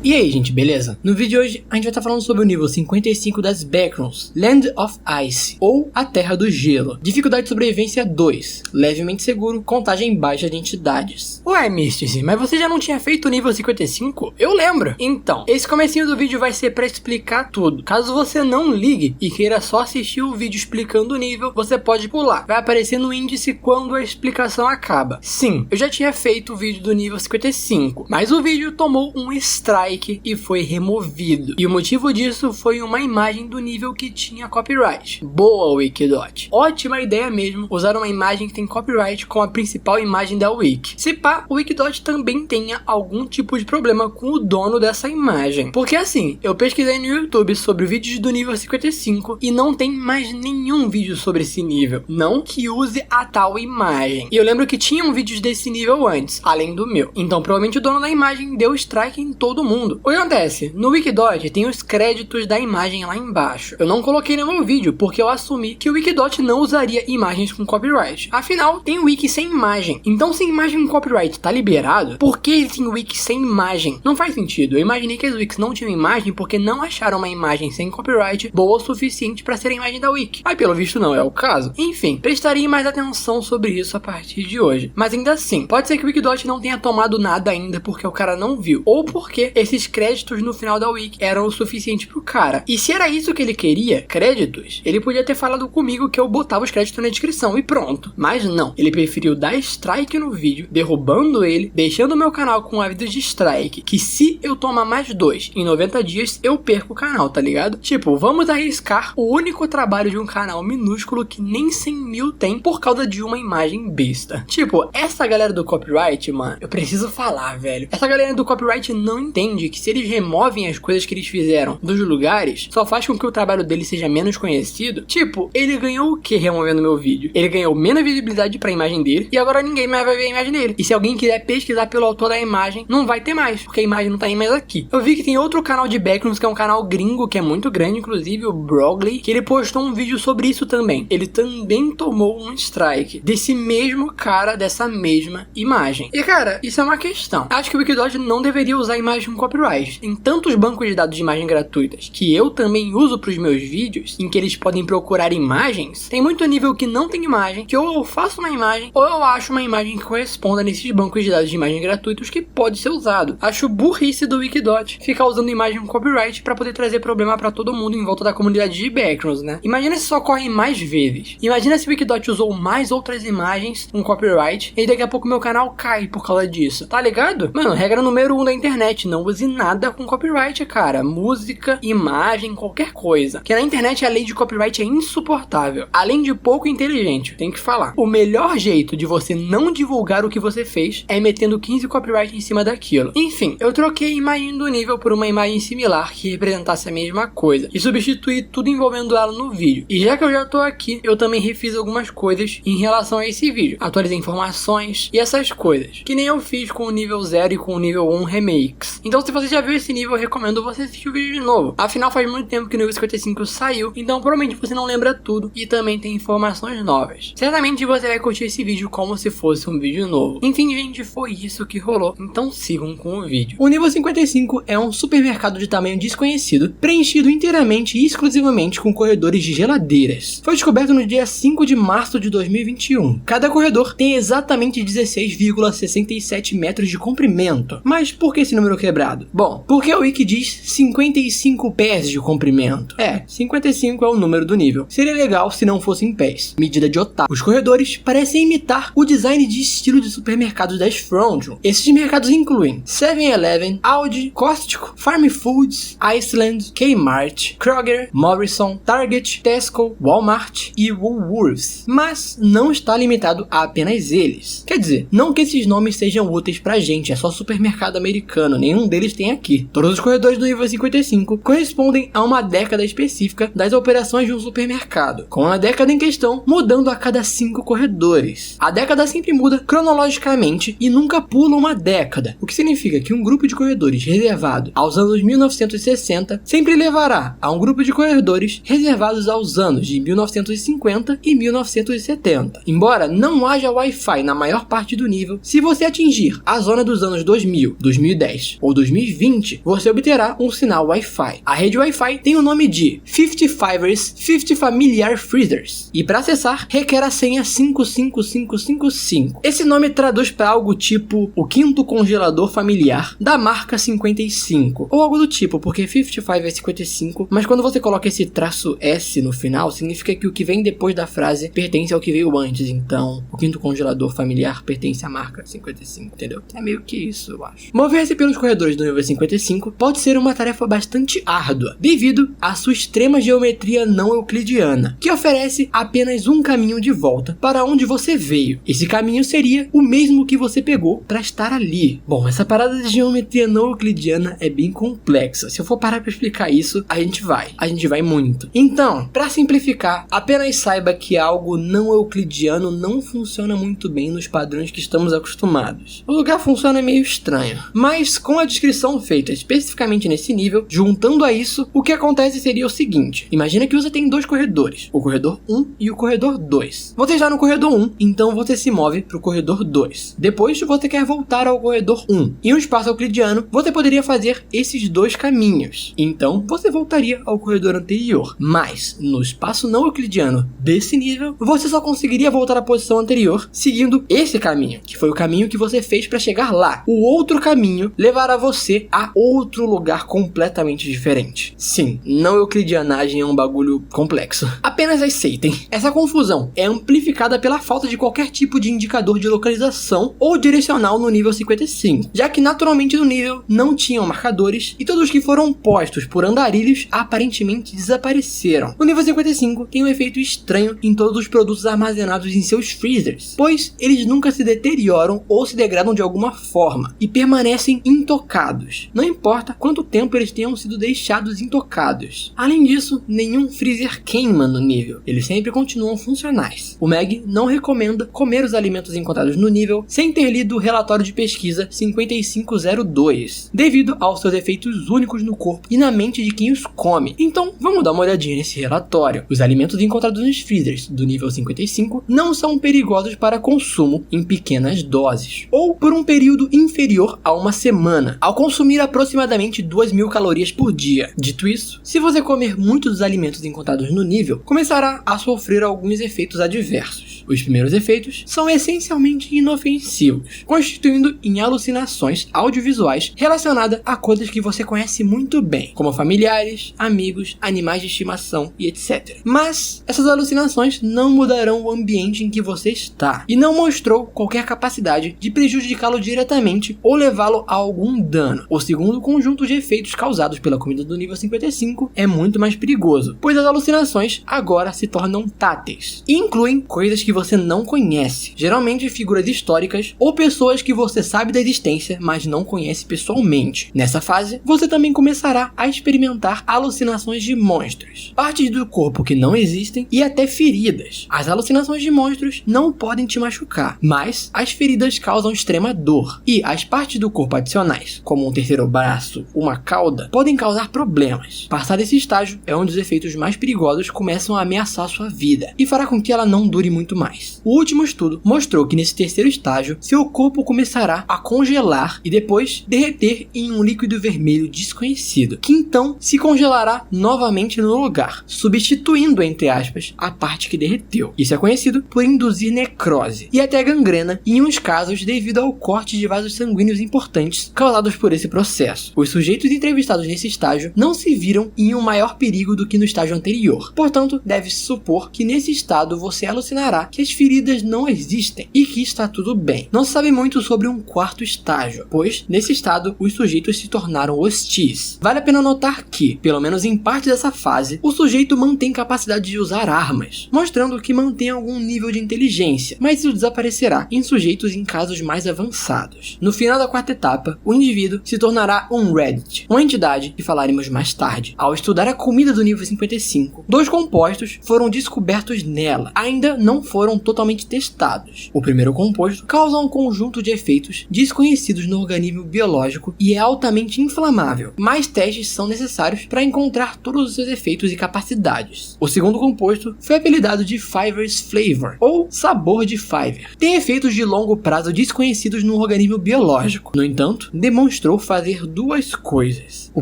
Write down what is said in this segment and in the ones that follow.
E aí, gente, beleza? No vídeo de hoje a gente vai estar falando sobre o nível 55 das Backrooms, Land of Ice, ou a Terra do Gelo. Dificuldade de sobrevivência 2, levemente seguro, contagem baixa de entidades. Ué, Mystici, mas você já não tinha feito o nível 55? Eu lembro! Então, esse comecinho do vídeo vai ser pra explicar tudo. Caso você não ligue e queira só assistir o vídeo explicando o nível, você pode pular. Vai aparecer no índice quando a explicação acaba. Sim, eu já tinha feito o vídeo do nível 55, mas o vídeo tomou um strike e foi removido. E o motivo disso foi uma imagem do nível que tinha copyright. Boa, Wikidot. Ótima ideia mesmo usar uma imagem que tem copyright com a principal imagem da Wiki. Se pá, o Wikidot também tenha algum tipo de problema com o dono dessa imagem. Porque assim, eu pesquisei no YouTube sobre vídeos do nível 55 e não tem mais nenhum vídeo sobre esse nível. Não que use a tal imagem. E eu lembro que tinham vídeos desse nível antes, além do meu. Então provavelmente o dono da imagem deu strike em todo mundo. O que acontece? No Wikidot tem os créditos da imagem lá embaixo. Eu não coloquei no meu vídeo porque eu assumi que o Wikidot não usaria imagens com copyright. Afinal, tem wiki sem imagem. Então se imagem com copyright tá liberado, por que tem wiki sem imagem? Não faz sentido. Eu imaginei que as wikis não tinham imagem porque não acharam uma imagem sem copyright boa o suficiente para ser a imagem da wiki. Mas pelo visto não é o caso. Enfim, prestarei mais atenção sobre isso a partir de hoje. Mas ainda assim, pode ser que o Wikidot não tenha tomado nada ainda porque o cara não viu. Ou porque esses créditos no final da wiki eram o suficiente pro cara. E se era isso que ele queria, créditos, ele podia ter falado comigo que eu botava os créditos na descrição e pronto. Mas não, ele preferiu dar strike no vídeo, derrubando ele, deixando o meu canal com aviso de strike, que se eu tomar mais 2 em 90 dias, eu perco o canal, tá ligado? Tipo, vamos arriscar o único trabalho de um canal minúsculo que nem 100 mil tem por causa de uma imagem besta. Tipo, essa galera do copyright, mano, eu preciso falar, velho. Essa galera do copyright não entende que se eles removem as coisas que eles fizeram dos lugares, só faz com que o trabalho dele seja menos conhecido. Tipo, ele ganhou o que removendo meu vídeo? Ele ganhou menos visibilidade pra imagem dele e agora ninguém mais vai ver a imagem dele. E se alguém quiser pesquisar pelo autor da imagem, não vai ter mais, porque a imagem não tá nem mais aqui. Eu vi que tem outro canal de Backrooms, que é um canal gringo, que é muito grande, inclusive o Brogley, que ele postou um vídeo sobre isso também. Ele também tomou um strike desse mesmo cara, dessa mesma imagem. E cara, isso é uma questão. Acho que o Wikidot não deveria usar imagem com copyright. Tem tantos bancos de dados de imagem gratuitas que eu também uso para os meus vídeos, em que eles podem procurar imagens. Tem muito nível que não tem imagem, que ou eu faço uma imagem ou eu acho uma imagem que corresponda nesses bancos de dados de imagem gratuitos que pode ser usado. Acho burrice do Wikidot ficar usando imagem com copyright para poder trazer problema para todo mundo em volta da comunidade de Backrooms, né? Imagina se isso ocorre mais vezes. Imagina se o Wikidot usou mais outras imagens com copyright e daqui a pouco meu canal cai por causa disso. Tá ligado? Mano, regra número 1 da internet, não use nada com copyright, cara. Música, imagem, qualquer coisa. Porque na internet a lei de copyright é insuportável. Além de pouco inteligente, tem que falar. O melhor jeito de você não divulgar o que você fez é metendo 15 copyright em cima daquilo. Enfim, eu troquei a imagem do nível por uma imagem similar que representasse a mesma coisa e substituí tudo envolvendo ela no vídeo. E já que eu já tô aqui, eu também refiz algumas coisas em relação a esse vídeo. Atualizei informações e essas coisas, que nem eu fiz com o nível 0 e com o nível 1 remakes. Então se você já viu esse nível, eu recomendo você assistir o vídeo de novo. Afinal, faz muito tempo que o nível 55 saiu, então provavelmente você não lembra tudo e também tem informações novas. Certamente você vai curtir esse vídeo como se fosse um vídeo novo. Enfim, gente, foi isso que rolou, então sigam com o vídeo. O nível 55 é um supermercado de tamanho desconhecido, preenchido inteiramente e exclusivamente com corredores de geladeiras. Foi descoberto no dia 5 de março de 2021. Cada corredor tem exatamente 16,67 metros de comprimento. Mas por que esse número quebrado? Bom, porque o Wiki diz 55 pés de comprimento. 55 é o número do nível. Seria legal se não fosse em pés. Medida de otaku. Os corredores parecem imitar o design de estilo de supermercados das Frondron. Esses mercados incluem 7-Eleven, Aldi, Costco, Farm Foods, Iceland, Kmart, Kroger, Morrison, Target, Tesco, Walmart e Woolworths. Mas não está limitado a apenas eles. Quer dizer, não que esses nomes sejam úteis pra gente, é só supermercado americano, nenhum deles tem aqui. Todos os corredores do nível 55 correspondem a uma década específica das operações de um supermercado, com a década em questão mudando a cada 5 corredores. A década sempre muda cronologicamente e nunca pula uma década, o que significa que um grupo de corredores reservado aos anos 1960 sempre levará a um grupo de corredores reservados aos anos de 1950 e 1970. Embora não haja Wi-Fi na maior parte do nível, se você atingir a zona dos anos 2000, 2010 ou 2020, 2020, você obterá um sinal Wi-Fi. A rede Wi-Fi tem o nome de 50 Fivers 50 Familiar Freezers, e para acessar requer a senha 55555. Esse nome traduz para algo tipo o quinto congelador familiar da marca 55, ou algo do tipo, porque 55 é 55, mas quando você coloca esse traço S no final, significa que o que vem depois da frase pertence ao que veio antes. Então, o quinto congelador familiar pertence à marca 55, entendeu? É meio que isso, eu acho. Mover-se pelos corredores do nível 55 pode ser uma tarefa bastante árdua, devido à sua extrema geometria não euclidiana, que oferece apenas um caminho de volta para onde você veio. Esse caminho seria o mesmo que você pegou para estar ali. Bom, essa parada de geometria não euclidiana é bem complexa. Se eu for parar para explicar isso, a gente vai muito. Então, para simplificar, apenas saiba que algo não euclidiano não funciona muito bem nos padrões que estamos acostumados. O lugar funciona meio estranho, mas com a descrição feita especificamente nesse nível, juntando a isso, o que acontece seria o seguinte: imagina que você tem dois corredores, o corredor 1 e o corredor 2. Você está no corredor 1, então você se move para o corredor 2. Depois você quer voltar ao corredor 1. Em um espaço euclidiano, você poderia fazer esses dois caminhos. Então você voltaria ao corredor anterior. Mas no espaço não euclidiano desse nível, você só conseguiria voltar à posição anterior seguindo esse caminho, que foi o caminho que você fez para chegar lá. O outro caminho levará você a outro lugar completamente diferente. Sim, não euclidianagem é um bagulho complexo. Apenas aceitem. Essa confusão é amplificada pela falta de qualquer tipo de indicador de localização ou direcional no nível 55, já que naturalmente no nível não tinham marcadores e todos que foram postos por andarilhos aparentemente desapareceram. No nível 55 tem um efeito estranho em todos os produtos armazenados em seus freezers, pois eles nunca se deterioram ou se degradam de alguma forma e permanecem intocados, não importa quanto tempo eles tenham sido deixados intocados. Além disso, nenhum freezer queima no nível, eles sempre continuam funcionais. O Meg não recomenda comer os alimentos encontrados no nível sem ter lido o relatório de pesquisa 5502, devido aos seus efeitos únicos no corpo e na mente de quem os come. Então, vamos dar uma olhadinha nesse relatório. Os alimentos encontrados nos freezers do nível 55 não são perigosos para consumo em pequenas doses, ou por um período inferior a uma semana, ao consumir aproximadamente 2.000 calorias por dia. Dito isso, se você comer muitos dos alimentos encontrados no nível, começará a sofrer alguns efeitos adversos. Os primeiros efeitos são essencialmente inofensivos, constituindo em alucinações audiovisuais relacionadas a coisas que você conhece muito bem, como familiares, amigos, animais de estimação e etc. Mas essas alucinações não mudarão o ambiente em que você está, e não mostrou qualquer capacidade de prejudicá-lo diretamente ou levá-lo a algum dano. O segundo conjunto de efeitos causados pela comida do nível 55 é muito mais perigoso, pois as alucinações agora se tornam táteis e incluem coisas que você não conhece, geralmente figuras históricas ou pessoas que você sabe da existência, mas não conhece pessoalmente. Nessa fase, você também começará a experimentar alucinações de monstros, partes do corpo que não existem e até feridas. As alucinações de monstros não podem te machucar, mas as feridas causam extrema dor, e as partes do corpo adicionais, como um terceiro braço, uma cauda, podem causar problemas. Passar desse estágio é onde os efeitos mais perigosos começam a ameaçar sua vida, e fará com que ela não dure muito mais. O último estudo mostrou que nesse terceiro estágio, seu corpo começará a congelar e depois derreter em um líquido vermelho desconhecido, que então se congelará novamente no lugar, substituindo, entre aspas, a parte que derreteu. Isso é conhecido por induzir necrose e até gangrena em uns casos devido ao corte de vasos sanguíneos importantes causados por esse processo. Os sujeitos entrevistados nesse estágio não se viram em um maior perigo do que no estágio anterior. Portanto, deve-se supor que nesse estado você alucinará que as feridas não existem e que está tudo bem. Não se sabe muito sobre um quarto estágio, pois nesse estado os sujeitos se tornaram hostis. Vale a pena notar que, pelo menos em parte dessa fase, o sujeito mantém capacidade de usar armas, mostrando que mantém algum nível de inteligência, mas isso desaparecerá em sujeitos em casos mais avançados. No final da quarta etapa, o indivíduo se tornará um Reddit, uma entidade que falaremos mais tarde. Ao estudar a comida do nível 55, dois compostos foram descobertos nela, ainda não foram totalmente testados. O primeiro composto causa um conjunto de efeitos desconhecidos no organismo biológico e é altamente inflamável. Mais testes são necessários para encontrar todos os seus efeitos e capacidades. O segundo composto foi apelidado de Fiver's Flavor, ou sabor de Fiver. Tem efeitos de longo prazo desconhecidos no organismo biológico. No entanto, demonstrou demonstrou fazer duas coisas. O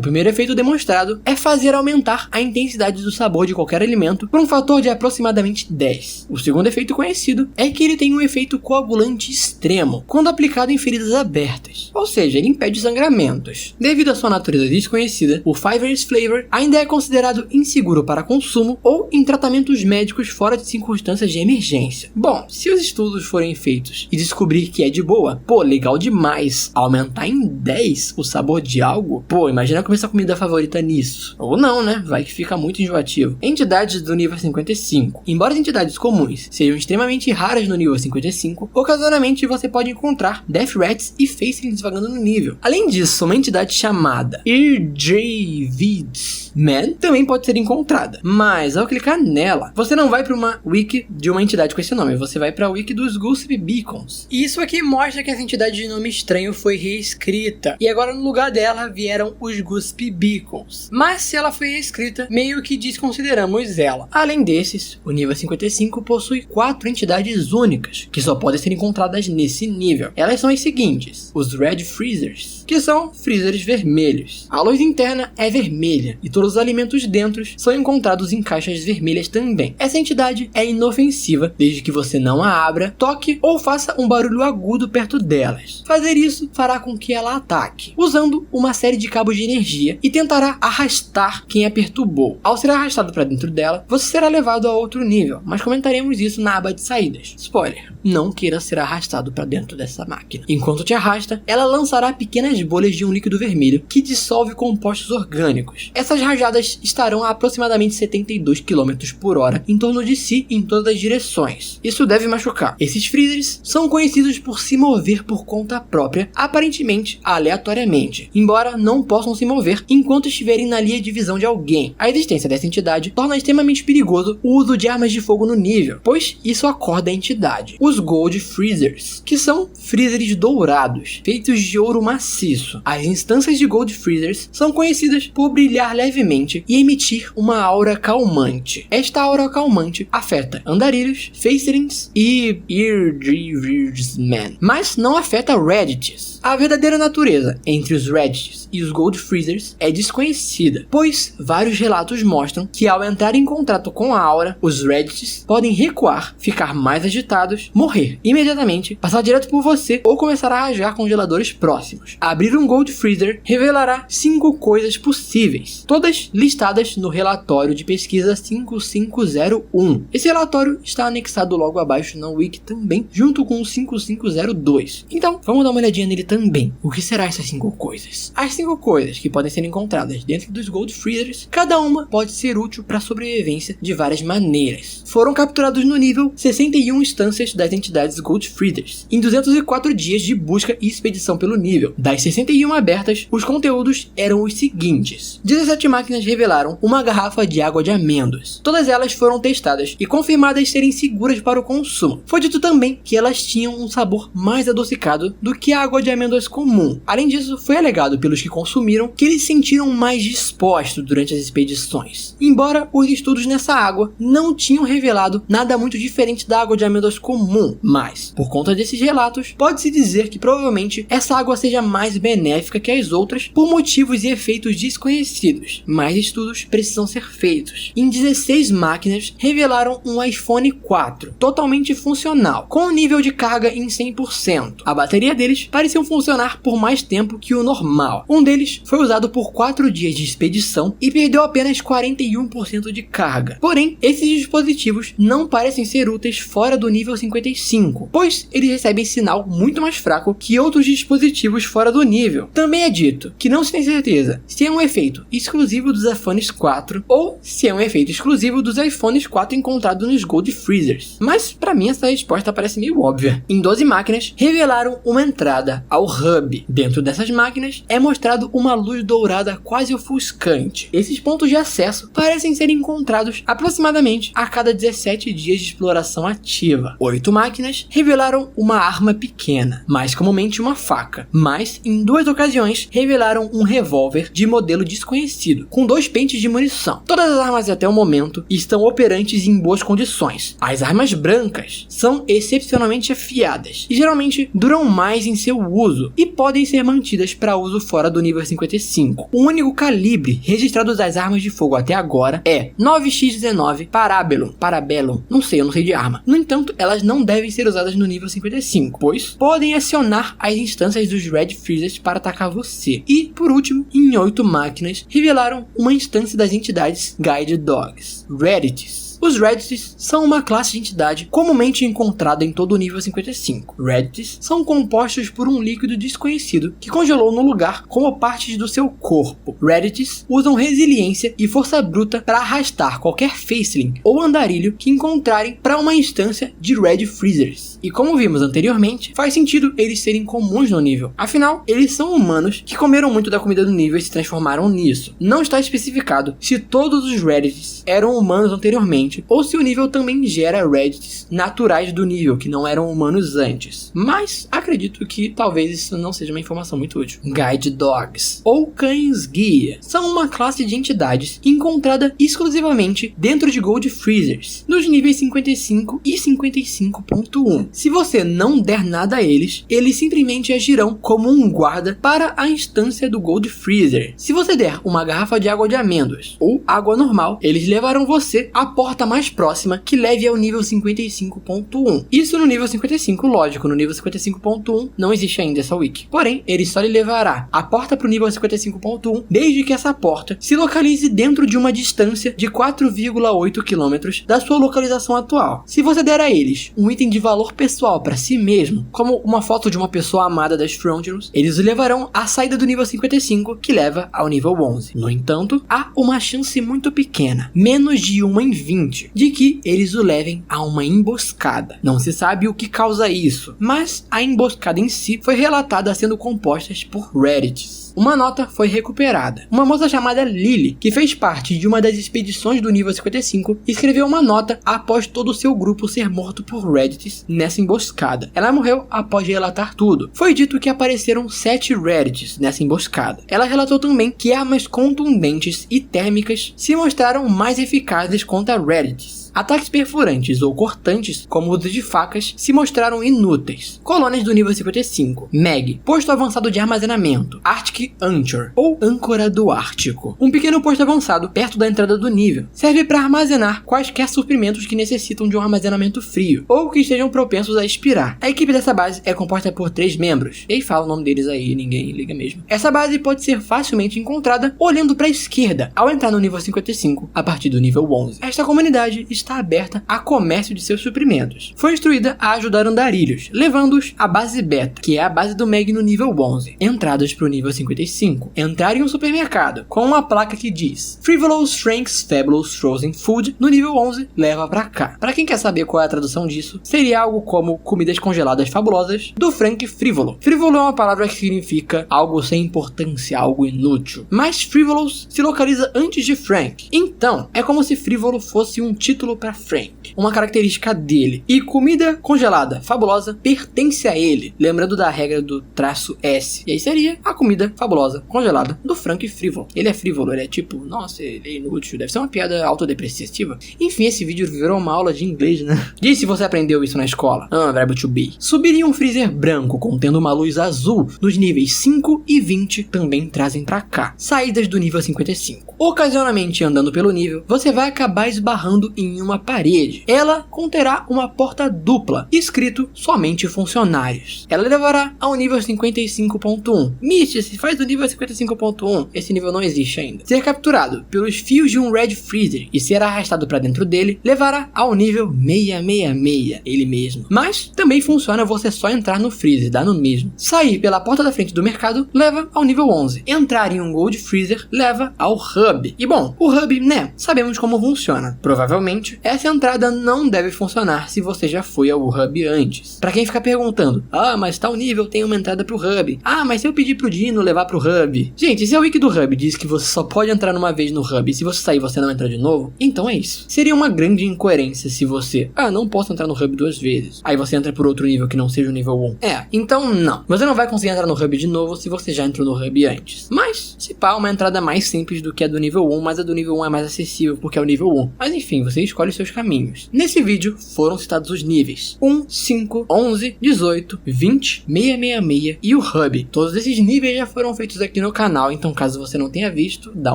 primeiro efeito demonstrado é fazer aumentar a intensidade do sabor de qualquer alimento por um fator de aproximadamente 10. O segundo efeito conhecido é que ele tem um efeito coagulante extremo quando aplicado em feridas abertas, ou seja, ele impede sangramentos. Devido à sua natureza desconhecida, o 5-Years Flavor ainda é considerado inseguro para consumo ou em tratamentos médicos fora de circunstâncias de emergência. Bom, se os estudos forem feitos e descobrir que é de boa, legal demais. Aumentar em 10 o sabor de algo? Imagina comer sua comida favorita nisso. Ou não, né? Vai que fica muito enjoativo. Entidades do nível 55. Embora as entidades comuns sejam extremamente raras no nível 55, ocasionalmente você pode encontrar Death Rats e Facelings vagando no nível. Além disso, uma entidade chamada Irjavids Man também pode ser encontrada, mas ao clicar nela, você não vai para uma wiki de uma entidade com esse nome, você vai para a wiki dos Gossip Beacons. E isso aqui mostra que essa entidade de nome estranho foi reescrita, e agora no lugar dela vieram os Gossip Beacons. Mas se ela foi reescrita, meio que desconsideramos ela. Além desses, o nível 55 possui 4 entidades únicas, que só podem ser encontradas nesse nível. Elas são as seguintes: os Red Freezers, que são freezers vermelhos. A luz interna é vermelha, e todos os alimentos dentro são encontrados em caixas vermelhas também. Essa entidade é inofensiva, desde que você não a abra, toque ou faça um barulho agudo perto delas. Fazer isso fará com que ela ataque, usando uma série de cabos de energia, e tentará arrastar quem a perturbou. Ao ser arrastado para dentro dela, você será levado a outro nível, mas comentaremos isso na aba de saídas. Spoiler: não queira ser arrastado para dentro dessa máquina. Enquanto te arrasta, ela lançará pequenas bolhas de um líquido vermelho que dissolve compostos orgânicos. Essas rajadas estarão a aproximadamente 72 km por hora em torno de si em todas as direções. Isso deve machucar. Esses freezers são conhecidos por se mover por conta própria, aparentemente aleatoriamente, embora não possam se mover enquanto estiverem na linha de visão de alguém. A existência dessa entidade torna extremamente perigoso o uso de armas de fogo no nível, pois isso acorda a entidade. Os Gold Freezers, que são freezers dourados, feitos de ouro maciço. As instâncias de Gold Freezers são conhecidas por brilhar levemente e emitir uma aura calmante. Esta aura calmante afeta andarilhos, facelings e Irjavidsmen, mas não afeta Reddites. A verdadeira natureza entre os Reddites e os Gold Freezers é desconhecida, pois vários relatos mostram que ao entrar em contato com a aura, os Reddites podem recuar, ficar mais agitados, morrer imediatamente, passar direto por você ou começar a rasgar congeladores próximos. Abrir um Gold Freezer revelará 5 coisas possíveis, todas listadas no relatório de pesquisa 5501. Esse relatório está anexado logo abaixo na wiki também, junto com o 5502. Então, vamos dar uma olhadinha nele também. O que será essas 5 coisas? As 5 coisas que podem ser encontradas dentro dos Gold Freezers, cada uma pode ser útil para a sobrevivência de várias maneiras. Foram capturados no nível 61 instâncias das entidades Gold Freezers, em 204 dias de busca e expedição pelo nível. Das 61 abertas, os conteúdos eram os seguintes: 17 máquinas revelaram uma garrafa de água de amêndoas. Todas elas foram testadas e confirmadas serem seguras para o consumo. Foi dito também que elas tinham um sabor mais adocicado do que a água de amêndoas comum. Além disso, foi alegado pelos que consumiram que eles se sentiram mais dispostos durante as expedições. Embora os estudos nessa água não tinham revelado nada muito diferente da água de amêndoas comum, mas, por conta desses relatos, pode-se dizer que provavelmente essa água seja mais benéfica que as outras por motivos e efeitos desconhecidos. Mais estudos precisam ser feitos. Em 16 máquinas revelaram um iPhone 4 totalmente funcional, com um nível de carga em 100%. A bateria deles pareciam funcionar por mais tempo que o normal. Um deles foi usado por 4 dias de expedição e perdeu apenas 41% de carga. Porém, esses dispositivos não parecem ser úteis fora do nível 55, pois eles recebem sinal muito mais fraco que outros dispositivos fora do nível. Também é dito que não se tem certeza se é um efeito exclusivo dos iPhones 4 ou se é um efeito exclusivo dos iPhones 4 encontrados nos Gold Freezers. Mas para mim essa resposta parece meio óbvia. Em 12 máquinas revelaram uma entrada ao hub. Dentro dessas máquinas é mostrado uma luz dourada quase ofuscante. Esses pontos de acesso parecem ser encontrados aproximadamente a cada 17 dias de exploração ativa. 8 máquinas revelaram uma arma pequena, mais comumente uma faca, mas em 2 ocasiões revelaram um revólver de modelo desconhecido, com 2 pentes de munição. Todas as armas até o momento estão operantes em boas condições. As armas brancas são excepcionalmente afiadas e geralmente duram mais em seu uso. uso e podem ser mantidas para uso fora do nível 55. O único calibre registrado das armas de fogo até agora é 9x19 Parabellum, não sei de arma. No entanto, elas não devem ser usadas no nível 55, pois podem acionar as instâncias dos Red Freezers para atacar você. E, por último, em 8 máquinas, revelaram uma instância das entidades Guide Dogs, Rarities. Os Rarities são uma classe de entidade comumente encontrada em todo o nível 55. Rarities são compostos por um líquido desconhecido que congelou no lugar como partes do seu corpo. Rarities usam resiliência e força bruta para arrastar qualquer faceling ou andarilho que encontrarem para uma instância de Red Freezers. E como vimos anteriormente, faz sentido eles serem comuns no nível. Afinal, eles são humanos que comeram muito da comida do nível e se transformaram nisso. Não está especificado se todos os Rarities eram humanos anteriormente, ou se o nível também gera Rarities naturais do nível, que não eram humanos antes. Mas acredito que talvez isso não seja uma informação muito útil. Guide Dogs, ou Cães Guia, são uma classe de entidades encontrada exclusivamente dentro de Gold Freezers, nos níveis 55 e 55.1. Se você não der nada a eles, eles simplesmente agirão como um guarda para a instância do Gold Freezer. Se você der uma garrafa de água de amêndoas ou água normal, eles levarão você à porta mais próxima que leve ao nível 55.1. Isso no nível 55, lógico, no nível 55.1 não existe ainda essa wiki. Porém, ele só lhe levará a porta para o nível 55.1 desde que essa porta se localize dentro de uma distância de 4,8 km da sua localização atual. Se você der a eles um item de valor pessoal para si mesmo, como uma foto de uma pessoa amada das Frontiers, eles o levarão à saída do nível 55, que leva ao nível 11. No entanto, há uma chance muito pequena, menos de 1 em 20, de que eles o levem a uma emboscada. Não se sabe o que causa isso, mas a emboscada em si foi relatada sendo composta por Rarities. Uma nota foi recuperada. Uma moça chamada Lily, que fez parte de uma das expedições do nível 55, escreveu uma nota após todo o seu grupo ser morto por Rarities nessa emboscada. Ela morreu após relatar tudo. Foi dito que apareceram 7 Rarities nessa emboscada. Ela relatou também que armas contundentes e térmicas se mostraram mais eficazes contra Rarities. Ataques perfurantes ou cortantes, como o uso de facas, se mostraram inúteis. Colônias do nível 55. Meg, posto avançado de armazenamento. Arctic Anchor, ou âncora do Ártico. Um pequeno posto avançado perto da entrada do nível. Serve para armazenar quaisquer suprimentos que necessitam de um armazenamento frio, ou que estejam propensos a expirar. A equipe dessa base é composta por 3 membros. E aí fala o nome deles aí, ninguém liga mesmo. Essa base pode ser facilmente encontrada olhando para a esquerda, ao entrar no nível 55, a partir do nível 11. Esta comunidade está aberta a comércio de seus suprimentos. Foi instruída a ajudar andarilhos, levando-os à base beta, que é a base do Meg no nível 11. Entradas para o nível 55. Entrar em um supermercado com uma placa que diz Frivolous Frank's Fabulous Frozen Food no nível 11, leva pra cá. Para quem quer saber qual é a tradução disso, seria algo como comidas congeladas fabulosas do Frank Frívolo. Frívolo é uma palavra que significa algo sem importância, algo inútil. Mas Frivolous se localiza antes de Frank. Então, é como se Frívolo fosse um título para Frank, uma característica dele. E comida congelada fabulosa pertence a ele, lembrando da regra do traço S. E aí seria a comida fabulosa congelada do Frank Frívolo. Ele é frívolo, ele é tipo, nossa, ele é inútil, deve ser uma piada autodepreciativa. Enfim, esse vídeo virou uma aula de inglês, né? Diz se você aprendeu isso na escola. Verbo to be. Subir em um freezer branco contendo uma luz azul nos níveis 5 e 20 também trazem pra cá. Saídas do nível 55. Ocasionalmente andando pelo nível, você vai acabar esbarrando em uma parede. Ela conterá uma porta dupla, escrito somente funcionários. Ela levará ao nível 55.1. Misty, se faz do nível 55.1, esse nível não existe ainda. Ser capturado pelos fios de um Red Freezer e ser arrastado para dentro dele, levará ao nível 666, ele mesmo. Mas também funciona você só entrar no freezer, dá no mesmo. Sair pela porta da frente do mercado, leva ao nível 11. Entrar em um Gold Freezer, leva ao Hub. E bom, o Hub, né, sabemos como funciona. Provavelmente, essa entrada não deve funcionar se você já foi ao Hub antes. Pra quem fica perguntando, mas tal nível tem uma entrada pro Hub. Mas se eu pedir pro Dino levar pro Hub. Gente, se a wiki do Hub diz que você só pode entrar uma vez no Hub e se você sair você não entra de novo, então é isso. Seria uma grande incoerência se você, não posso entrar no Hub 2 vezes. Aí você entra por outro nível que não seja o nível 1. Então não. Você não vai conseguir entrar no Hub de novo se você já entrou no Hub antes. Mas, se pá, uma entrada mais simples do que a do nível 1, mas a do nível 1 é mais acessível porque é o nível 1. Mas enfim, você escolhe os seus caminhos. Nesse vídeo foram citados os níveis 1, 5, 11, 18, 20, 666 e o Hub. Todos esses níveis já foram feitos aqui no canal, então caso você não tenha visto, dá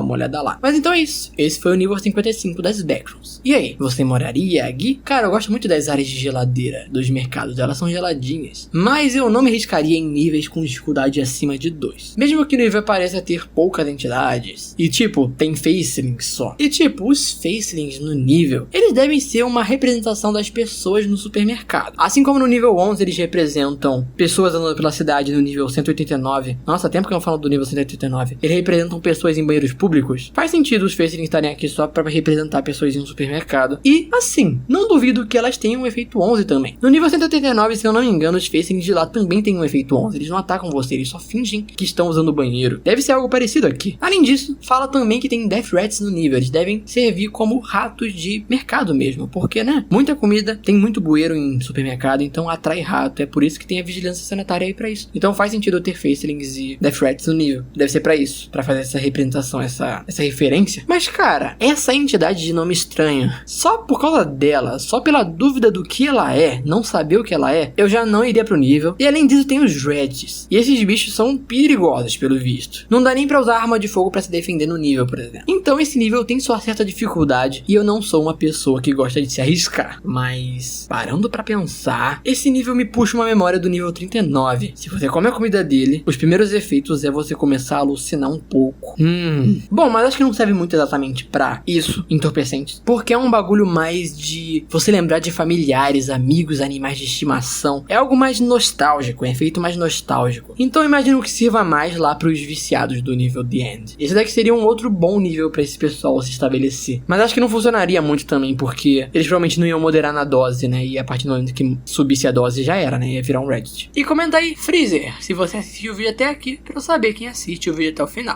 uma olhada lá. Mas então é isso, esse foi o nível 55 das Backrooms. E aí, você moraria aqui? Cara, eu gosto muito das áreas de geladeira dos mercados, elas são geladinhas. Mas eu não me arriscaria em níveis com dificuldade acima de 2. Mesmo que o nível pareça ter poucas entidades. E tipo, tem facelings só. E tipo, os facelings no nível, eles devem ser uma representação das pessoas no supermercado. Assim como no nível 11 eles representam pessoas andando pela cidade no nível 189. Nossa, tempo que eu falo do nível 189. Eles representam pessoas em banheiros públicos. Faz sentido os facelings estarem aqui só para representar pessoas em um supermercado. E assim, não duvido que elas tenham um efeito 11 também. No nível 189, se eu não me engano, os facelings de lá também têm um efeito 11. Eles não atacam você, eles só fingem que estão usando o banheiro. Deve ser algo parecido aqui. Além disso, fala também que tem Death Rats no nível. Eles devem servir como ratos de mercado mesmo. Porque, né? Muita comida, tem muito bueiro em supermercado, então atrai rato. É por isso que tem a vigilância sanitária aí pra isso. Então faz sentido eu ter facelings e Death Rats no nível. Deve ser pra isso, pra fazer essa representação, essa referência. Mas, cara, essa entidade de nome estranho, só por causa dela, só pela dúvida do que ela é, não saber o que ela é, eu já não iria pro nível. E além disso tem os Dreads. E esses bichos são perigosos, pelo visto. Não dá nem pra usar arma de fogo pra se defender no nível, por exemplo. Então esse nível tem sua certa dificuldade e eu não sou uma pessoa que gosta de se arriscar. Mas, parando pra pensar, esse nível me puxa uma memória do nível 39. Se você come a comida dele, os primeiros efeitos é você começar a alucinar um pouco. Bom, mas acho que não serve muito exatamente pra isso, entorpecentes. Porque é um bagulho mais de você lembrar de familiares, amigos, animais de estimação. É algo mais nostálgico, um efeito mais nostálgico. Então imagino que sirva mais lá pros viciados do nível The End. Esse daqui seria um outro bom nível pra esse pessoal se estabelecer. Mas acho que não funcionaria muito também, porque eles provavelmente não iam moderar na dose, né? E a partir do momento que subisse a dose já era, né? Ia virar um Reddit. E comenta aí, Freezer, se você assistiu o vídeo até aqui, pra eu saber quem assiste o vídeo até o final.